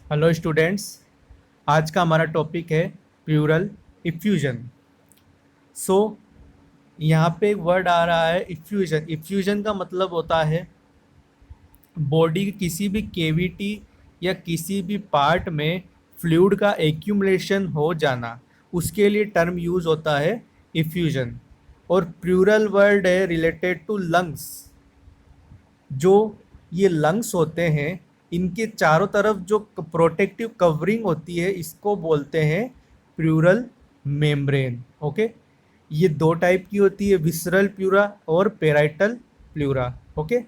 Hello students. आज का हमारा टॉपिक है प्लूरल इफ्यूजन। सो यहाँ पे एक वर्ड आ रहा है इफ्यूजन। इफ्यूजन का मतलब होता है बॉडी की किसी भी केविटी या किसी भी पार्ट में फ्लूइड का एक्यूमुलेशन हो जाना, उसके लिए टर्म यूज होता है इफ्यूजन। और प्लूरल वर्ड है रिलेटेड टू लंग्स। जो ये लंग्स होते हैं, इनके चारों तरफ जो प्रोटेक्टिव कवरिंग होती है, इसको बोलते हैं प्लूरल मेम्ब्रेन। ओके, ये दो टाइप की होती है, विसरल प्लूरा और पेराइटल प्लूरा। ओके,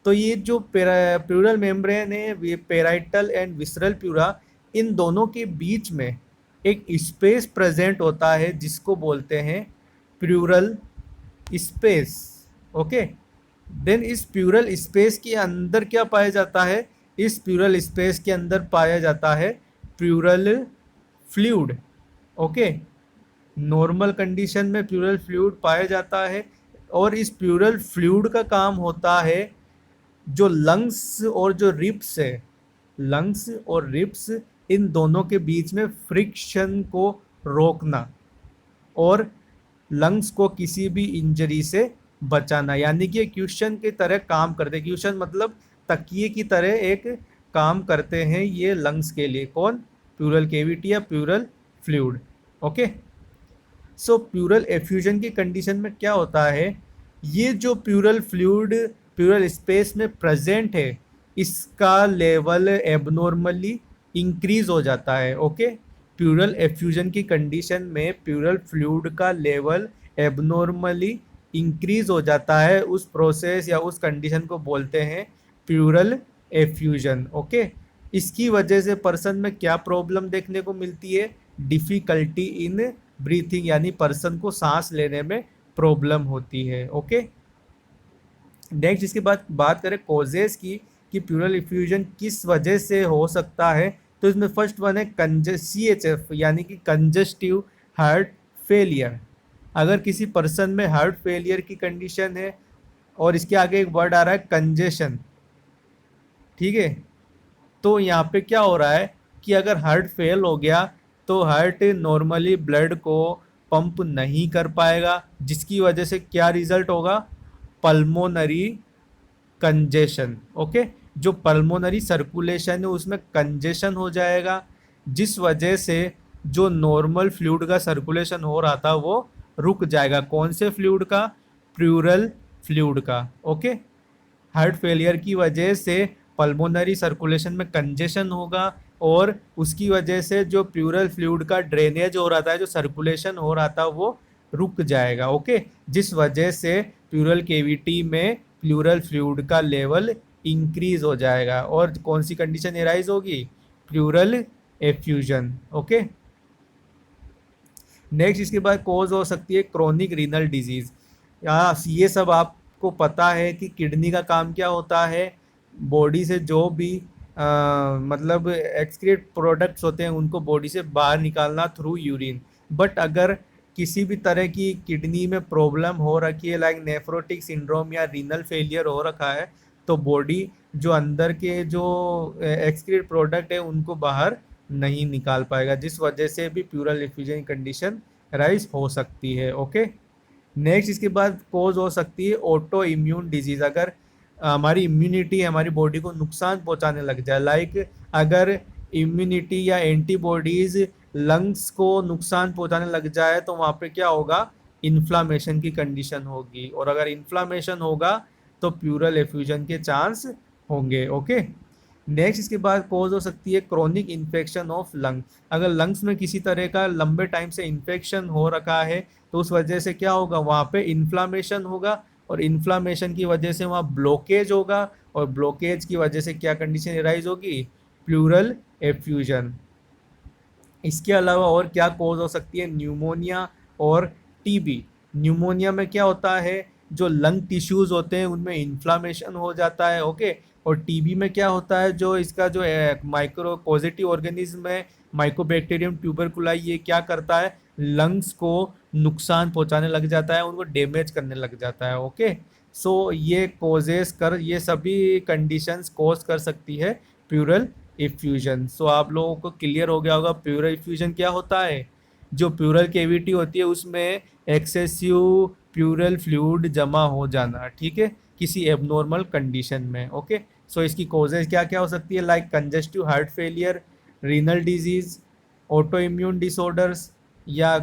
तो ये जो प्लूरल मेम्ब्रेन है, ये पेराइटल एंड विसरल प्लूरा, इन दोनों के बीच में एक स्पेस प्रेजेंट होता है जिसको बोलते हैं प्लूरल स्पेस। ओके, देन इस प्लूरल स्पेस के अंदर क्या पाया जाता है? इस प्लूरल स्पेस के अंदर पाया जाता है pleural fluid. Okay, normal condition में प्लूरल फ्लूइड पाया जाता है, और इस प्लूरल फ्लूइड का काम होता है जो लंग्स और जो रिब्स है, लंग्स और रिब्स, इन दोनों के बीच में फ्रिक्शन को रोकना और लंग्स को किसी भी इंजरी से बचाना। यानी कि क्वेश्चन की तरह काम करते, क्वेश्चन मतलब तकिए की तरह एक काम करते हैं ये लंग्स के लिए। कौन? प्लूरल केविटी या प्लूरल फ्लूइड। ओके, सो प्लूरल एफ्यूजन की कंडीशन में क्या होता है, ये जो प्लूरल फ्लूइड प्लूरल स्पेस में प्रेजेंट है, इसका लेवल एबनॉर्मली इंक्रीज हो जाता है। ओके, प्लूरल एफ्यूजन की कंडीशन में प्लूरल फ्लूइड का लेवल एबनॉर्मली इंक्रीज हो जाता है। उस प्रोसेस या उस कंडीशन को बोलते हैं प्लूरल एफ्यूजन। ओके, इसकी वजह से पर्सन में क्या प्रॉब्लम देखने को मिलती है? डिफिकल्टी इन ब्रीथिंग, यानी पर्सन को सांस लेने में प्रॉब्लम होती है। ओके, नेक्स्ट इसके बाद बात करें कॉजेस की कि प्लूरल इफ्यूजन किस वजह से हो सकता है, तो इसमें फर्स्ट वन है CHF, यानी कि कंजस्टिव हार्ट फेलियर। अगर किसी पर्सन में हार्ट फेलियर की कंडीशन है, और इसके आगे एक वर्ड आ रहा है कंजेशन, ठीक है, तो यहाँ पे क्या हो रहा है कि अगर हार्ट फेल हो गया तो हार्ट नॉर्मली ब्लड को पंप नहीं कर पाएगा, जिसकी वजह से क्या रिजल्ट होगा? Pulmonary congestion. ओके, जो पल्मोनरी सर्कुलेशन है उसमें कंजेशन हो जाएगा, जिस वजह से जो नॉर्मल फ्लूइड का सर्कुलेशन हो रहा था वो रुक जाएगा। कौन से फ्लूइड का? प्लूरल फ्लूइड का। ओके, हार्ट फेलियर की वजह से पल्मोनरी सर्कुलेशन में कंजेशन होगा, और उसकी वजह से जो प्लूरल फ्लूइड का ड्रेनेज हो रहा था, जो सर्कुलेशन हो रहा था, वो रुक जाएगा। ओके, जिस वजह से प्लूरल केविटी में प्लूरल फ्लूइड का लेवल इंक्रीज हो जाएगा, और कौन सी कंडीशन एराइज होगी? Pleural effusion. ओके, नेक्स्ट इसके बाद कॉज हो सकती है क्रोनिक रीनल डिजीज। ये सब आपको पता है कि किडनी का काम क्या होता है? बॉडी से जो भी मतलब एक्सक्रीट प्रोडक्ट्स होते हैं उनको बॉडी से बाहर निकालना थ्रू यूरिन। बट अगर किसी भी तरह की किडनी में प्रॉब्लम हो रखी है, लाइक नेफ्रोटिक सिंड्रोम या रीनल फेलियर हो रखा है, तो बॉडी जो अंदर के जो एक्सक्रीट प्रोडक्ट है उनको बाहर नहीं निकाल पाएगा, जिस वजह से भी प्लूरल इफ्यूजन कंडीशन राइज हो सकती है। ओके, नेक्स्ट इसके बाद कॉज हो सकती है ऑटो इम्यून डिजीज। अगर हमारी इम्यूनिटी हमारी बॉडी को नुकसान पहुंचाने लग जाए, लाइक अगर इम्यूनिटी या एंटीबॉडीज लंग्स को नुकसान पहुंचाने लग जाए, तो वहाँ पे क्या होगा? इन्फ्लामेशन की कंडीशन होगी, और अगर इन्फ्लामेशन होगा तो प्लूरल एफ्यूजन के चांस होंगे। ओके, नेक्स्ट इसके बाद कॉज हो सकती है क्रोनिक इन्फेक्शन ऑफ लंग। अगर लंग्स में किसी तरह का लंबे टाइम से इन्फेक्शन हो रखा है, तो उस वजह से क्या होगा? वहाँ पे इन्फ्लामेशन होगा, और इन्फ्लामेशन की वजह से वहाँ ब्लॉकेज होगा, और ब्लॉकेज की वजह से क्या कंडीशन राइज होगी? Pleural effusion. इसके अलावा और क्या कॉज हो सकती है? न्यूमोनिया और टीबी। न्यूमोनिया में क्या होता है? जो लंग टिश्यूज होते हैं उनमें इन्फ्लामेशन हो जाता है। ओके, और टीबी में क्या होता है? जो इसका जो माइक्रो पॉजिटिव ऑर्गेनिज्म है, माइकोबैक्टीरियम ट्यूबरकुलाई, ये क्या करता है? लंग्स को नुकसान पहुंचाने लग जाता है, उनको डैमेज करने लग जाता है। ओके, सो ये कॉजेस कर ये सभी कंडीशंस कॉज कर सकती है प्लूरल इफ्यूजन। सो आप लोगों को क्लियर हो गया होगा प्लूरल इफ्यूजन क्या होता है। जो प्लूरल केविटी होती है उसमें एक्सेसिव प्लूरल फ्लूइड जमा हो जाना, ठीक है, किसी एबनॉर्मल कंडीशन में। ओके, सो इसकी कॉजेज क्या क्या हो सकती है, like congestive heart failure, renal disease, auto immune disorders, या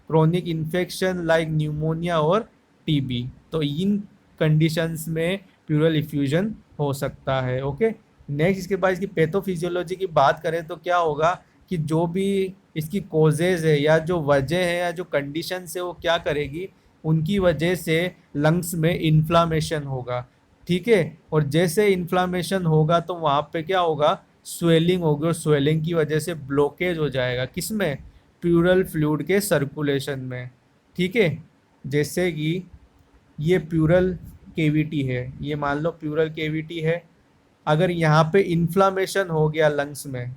क्रोनिक इन्फेक्शन लाइक न्यूमोनिया और टीबी। तो इन कंडीशंस में प्लूरल इफ्यूजन हो सकता है। ओके, नेक्स्ट इसके बाद इसकी पैथोफिजियोलॉजी की बात करें तो क्या होगा कि जो भी इसकी कॉजेज है या जो वजह है या जो कंडीशन है वो क्या करेगी, उनकी वजह से लंग्स में इन्फ्लामेशन होगा, ठीक है। और जैसे इन्फ्लामेशन होगा तो वहाँ पे क्या होगा, स्वेलिंग होगी, और स्वेलिंग की वजह से ब्लॉकेज हो जाएगा किसमें, प्लूरल फ्लूइड के सर्कुलेशन में, ठीक है। जैसे कि ये प्लूरल केविटी है, ये मान लो प्लूरल केविटी है, अगर यहाँ पे इन्फ्लामेशन हो गया लंग्स में,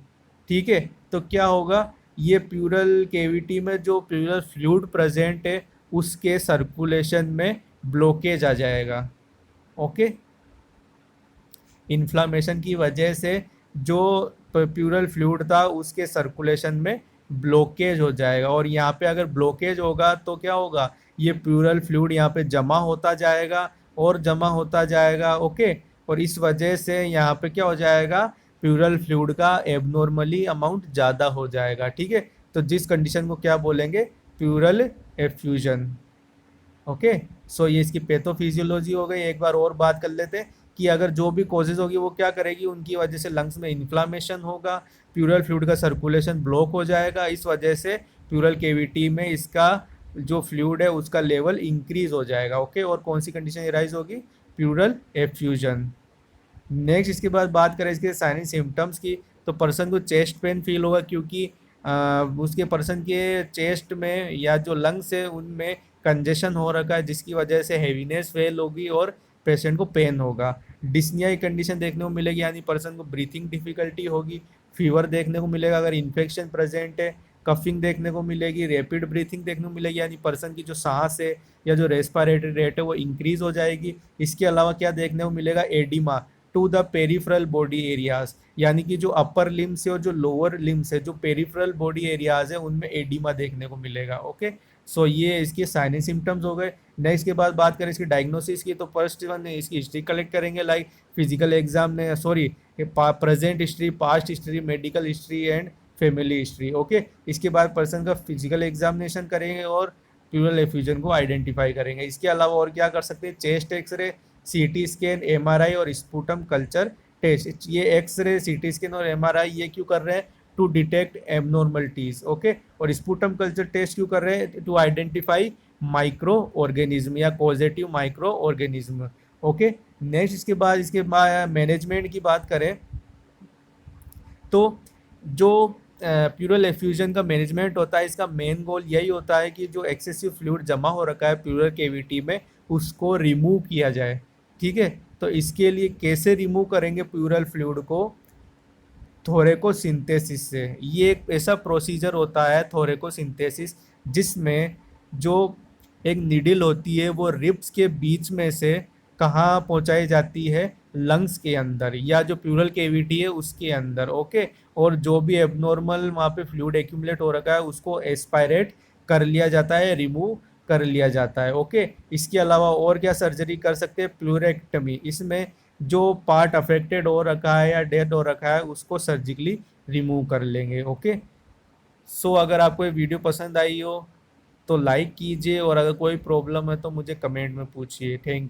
ठीक है, तो क्या होगा, ये प्लूरल केविटी में जो प्लूरल फ्लूइड प्रेजेंट है उसके सर्कुलेशन में ब्लॉकेज आ जाएगा। ओके, इन्फ्लामेशन की वजह से जो प्लूरल फ्लूइड था उसके सर्कुलेशन में ब्लॉकेज हो जाएगा, और यहाँ पे अगर ब्लॉकेज होगा तो क्या होगा, ये प्लूरल फ्लूइड यहाँ पे जमा होता जाएगा और जमा होता जाएगा। ओके, और इस वजह से यहाँ पे क्या हो जाएगा, प्लूरल फ्लूइड का एबनॉर्मली अमाउंट ज़्यादा हो जाएगा, ठीक है। तो जिस कंडीशन को क्या बोलेंगे, प्लूरल एफ्यूजन। ओके, सो ये इसकी पैथोफिजियोलॉजी हो गई। एक बार और बात कर लेते हैं कि अगर जो भी कॉजेज होगी वो क्या करेगी, उनकी वजह से लंग्स में इन्फ्लामेशन होगा, प्लूरल फ्लूइड का सर्कुलेशन ब्लॉक हो जाएगा, इस वजह से प्लूरल केविटी में इसका जो फ्लूइड है उसका लेवल इंक्रीज हो जाएगा। ओके, और कौन सी कंडीशन राइज होगी, प्लूरल एफ्यूजन। नेक्स्ट इसके बाद बात करें इसके साइन एंड सिम्टम्स की, तो पर्सन को चेस्ट पेन फील होगा, क्योंकि उसके पर्सन के चेस्ट में या जो लंग्स है उनमें कंजेशन हो रखा है, जिसकी वजह से हेवीनेस फील होगी और पेशेंट को पेन होगा। डिस्निया की कंडीशन देखने को मिलेगी, यानी पर्सन को ब्रीथिंग डिफिकल्टी होगी। फीवर देखने को मिलेगा अगर इन्फेक्शन प्रेजेंट है। कफिंग देखने को मिलेगी, रैपिड ब्रीथिंग देखने को मिलेगी, यानी पर्सन की जो सांस है या जो रेस्पिरेटरी रेट है वो इंक्रीज हो जाएगी। इसके अलावा क्या देखने को मिलेगा, oedema to the peripheral body areas, यानी कि जो अपर लिम्स है और जो लोअर लिम्स है, जो पेरिफेरल बॉडी एरियाज है उनमें एडिमा देखने को मिलेगा। ओके, सो ये इसके साइन एंड सिम्टम्स हो गए। नेक्स्ट के बाद बात करें इसकी डायग्नोसिस की, तो फर्स्ट वन इसकी हिस्ट्री कलेक्ट करेंगे, लाइक फिजिकल एग्जाम ने sorry present history, past history, medical history and family history. Okay, इसके बाद पर्सन का फिजिकल एग्जामिनेशन करेंगे और प्लूरल एफ्यूजन को आइडेंटिफाई करेंगे। इसके अलावा और क्या कर सकते हैं, chest X-ray, CT scan, MRI और स्पूटम कल्चर टेस्ट। ये एक्सरे, सीटी स्कैन और एमआरआई ये क्यों कर रहे हैं, टू डिटेक्ट एबनॉर्मलिटीज। ओके, और स्पूटम कल्चर टेस्ट क्यों कर रहे हैं, टू आइडेंटिफाई माइक्रो ऑर्गेनिज्म या positive microorganism. Okay, next इसके बाद मैनेजमेंट की बात करें तो जो प्लूरल एफ्यूजन का मैनेजमेंट होता है, इसका मेन गोल यही होता है कि जो एक्सेसिव फ्लूइड जमा हो रखा है प्लूरल केविटी में उसको रिमूव किया जाए, ठीक है। तो इसके लिए कैसे रिमूव करेंगे प्लूरल फ्लूइड को, थोरेकोसिंथेसिस से। ये एक ऐसा प्रोसीजर होता है थोरेकोसिंथेसिस, जिसमें जो एक निडिल होती है वो रिब्स के बीच में से कहाँ पहुंचाई जाती है, लंग्स के अंदर या जो प्लूरल केविटी है उसके अंदर। ओके, और जो भी एबनॉर्मल वहाँ पे फ्लूइड एक्यूमुलेट हो रखा है उसको एस्पायरेट कर लिया जाता है, रिमूव कर लिया जाता है। ओके, इसके अलावा और क्या सर्जरी कर सकते हैं, प्लूरेक्टमी। इसमें जो पार्ट अफेक्टेड हो रखा है या डेड हो रखा है उसको सर्जिकली रिमूव कर लेंगे। ओके, सो अगर आपको ये वीडियो पसंद आई हो तो लाइक कीजिए, और अगर कोई प्रॉब्लम है तो मुझे कमेंट में पूछिए। Thank you.